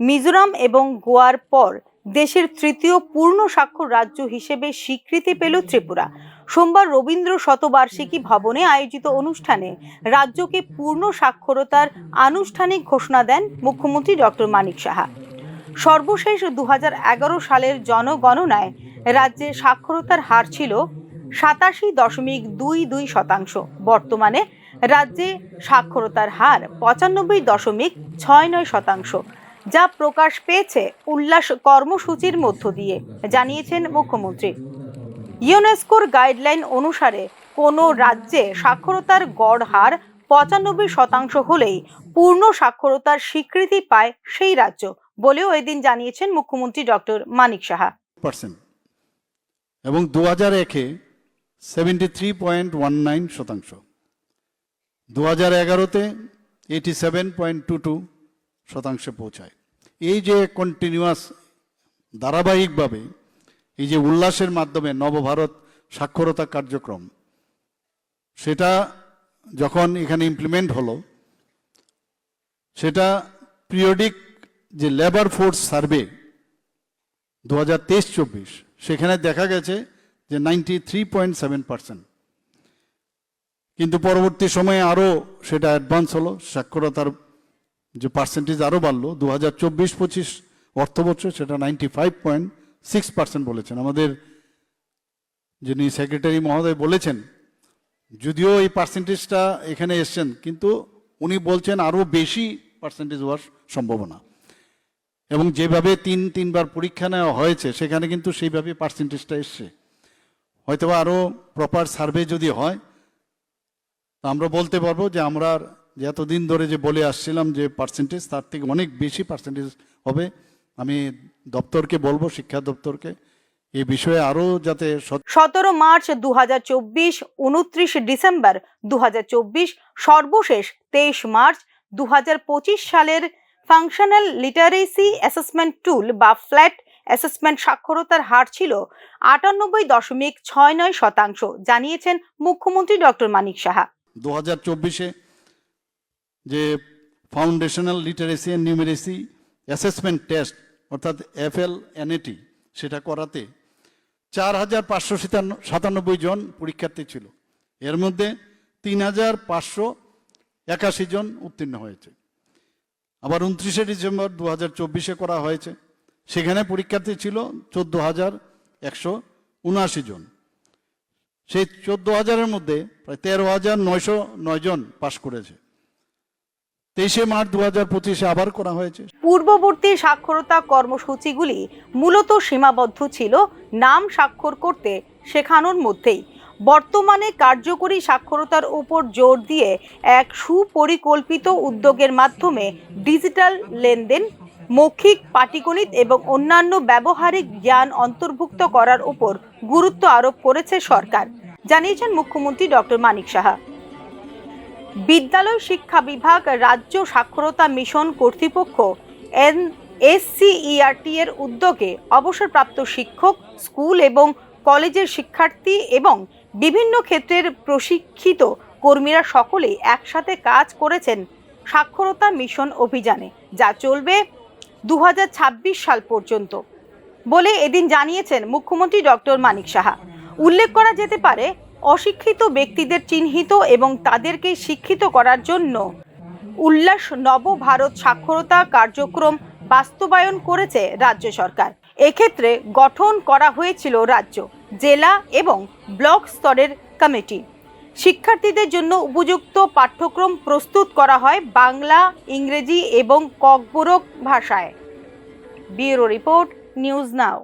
মিজোরাম এবং গোয়ার পর দেশের তৃতীয় পূর্ণ স্বাক্ষর রাজ্য হিসেবে স্বীকৃতি পেল ত্রিপুরা। সোমবার রবীন্দ্র শতবার্ষিকী ভবনে আয়োজিত অনুষ্ঠানে রাজ্যকে পূর্ণ সাক্ষরতার আনুষ্ঠানিক ঘোষণা দেন মুখ্যমন্ত্রী ডক্টর মানিক সাহা। সর্বশেষ 2011 সালের জনগণনায় রাজ্যে সাক্ষরতার হার ছিল 87.22%। বর্তমানে রাজ্যে সাক্ষরতার হার 95.69%, যা প্রকাশ পেয়েছে উল্লাস কর্মসূচির মধ্য দিয়ে, জানিয়েছেন মুখ্যমন্ত্রী। ইউনেস্কোর গাইডলাইন অনুসারে কোনো রাজ্যে সাক্ষরতার গড় হার 95% হলেই পূর্ণ সাক্ষরতার স্বীকৃতি পায় সেই রাজ্য বলেও এদিন জানিয়েছেন মুখ্যমন্ত্রী ডক্টর মানিক সাহা। এবং 2001-এ 73.19%, 2011-তে 87.22% পৌঁছায়। এই যে কন্টিনিউয়াস ধারাবাহিকভাবে এই যে উল্লাসের মাধ্যমে নবভারত সাক্ষরতা কার্যক্রম, সেটা যখন এখানে ইমপ্লিমেন্ট হলো, সেটা পিরিয়ডিক যে লেবার ফোর্স সার্ভে 2023-24, সেখানে দেখা গেছে যে 93.7%। কিন্তু পরবর্তী সময়ে আরও সেটা অ্যাডভান্স হলো, সাক্ষরতার যে পার্সেন্টেজ আরও বাড়লো। 2024-25 অর্থবছর সেটা 95.6% বলেছেন। আমাদের যিনি সেক্রেটারি মহোদয় বলেছেন, যদিও এই পার্সেন্টেজটা এখানে এসছেন, কিন্তু উনি বলছেন আরও বেশি পার্সেন্টেজ হওয়ার সম্ভাবনা। এবং যেভাবে তিনবার পরীক্ষা নেওয়া হয়েছে, সেখানে কিন্তু সেইভাবে পার্সেন্টেজটা এসছে। হয়তো আরও প্রপার সার্ভে যদি হয়, আমরা বলতে পারবো যে আমরা যে এতদিন ধরে যে বলে আসছিলাম যে পার্সেন্টেজ, তার থেকে অনেক বেশি পার্সেন্টেজ হবে। আমি দপ্তরকে বলবো, শিক্ষা দপ্তরকে, এই বিষয়ে আরও যাতে 17 মার্চ 2024, 29 ডিসেম্বর 2024, সর্বশেষ 23 মার্চ 2025 সালের ফাংশনাল লিটারেসি অ্যাসেসমেন্ট টুল বা ফ্ল্যাট অ্যাসেসমেন্ট সাক্ষরতার হার ছিল 98.69%, জানিয়েছেন মুখ্যমন্ত্রী ডক্টর মানিক সাহা। 2024-এ যে foundational literacy and numeracy assessment test অর্থাৎ FLNAT, সেটা করাতে 4,597 জন পরীক্ষার্থী ছিল। এর মধ্যে 3,581 জন উত্তীর্ণ হয়েছে। আবার 29শে ডিসেম্বর 2024-এ করা হয়েছে, সেখানে পরীক্ষার্থী ছিল 14,179 জন। সেই 14,000-এর মধ্যে প্রায় 13,909 জন পাশ করেছে। 23শে মার্চ 2025-এ আবার করা হয়েছে। পূর্ববর্তী সাক্ষরতা কর্মসূচিগুলি মূলত সীমাবদ্ধ ছিল নাম স্বাক্ষর করতে শেখানোর মধ্যেই। বর্তমানে কার্যকরী সাক্ষরতার উপর জোর দিয়ে এক সুপরিকল্পিত উদ্যোগের মাধ্যমে ডিজিটাল লেনদেন, মৌখিক পাটিগণিত এবং অন্যান্য ব্যবহারিক জ্ঞান অন্তর্ভুক্ত করার উপর গুরুত্ব আরোপ করেছে সরকার, জানিয়েছেন মুখ্যমন্ত্রী ডক্টর মানিক সাহা। বিদ্যালয় শিক্ষা বিভাগ, রাজ্য সাক্ষরতা মিশন কর্তৃপক্ষ, NSCERT এর উদ্যোগে অবসরপ্রাপ্ত শিক্ষক, স্কুল এবং কলেজের শিক্ষার্থী এবং বিভিন্ন ক্ষেত্রের প্রশিক্ষিত কর্মীরা সকলেই একসাথে কাজ করেছেন সাক্ষরতা মিশন অভিযানে, যা চলবে 2026 সাল পর্যন্ত বলে এদিন জানিয়েছেন মুখ্যমন্ত্রী ডক্টর মানিক সাহা। উল্লেখ করা যেতে পারে, অশিক্ষিত ব্যক্তিদের চিহ্নিত এবং তাদেরকে শিক্ষিত করার জন্য উল্লাস নবভারত সাক্ষরতা কার্যক্রম বাস্তবায়ন করেছে রাজ্য সরকার। এক্ষেত্রে গঠন করা হয়েছিল রাজ্য, জেলা এবং ব্লক স্তরের কমিটি। শিক্ষার্থীদের জন্য উপযুক্ত পাঠ্যক্রম প্রস্তুত করা হয় বাংলা, ইংরেজি এবং ককবরক ভাষায়। Bureau report, news now.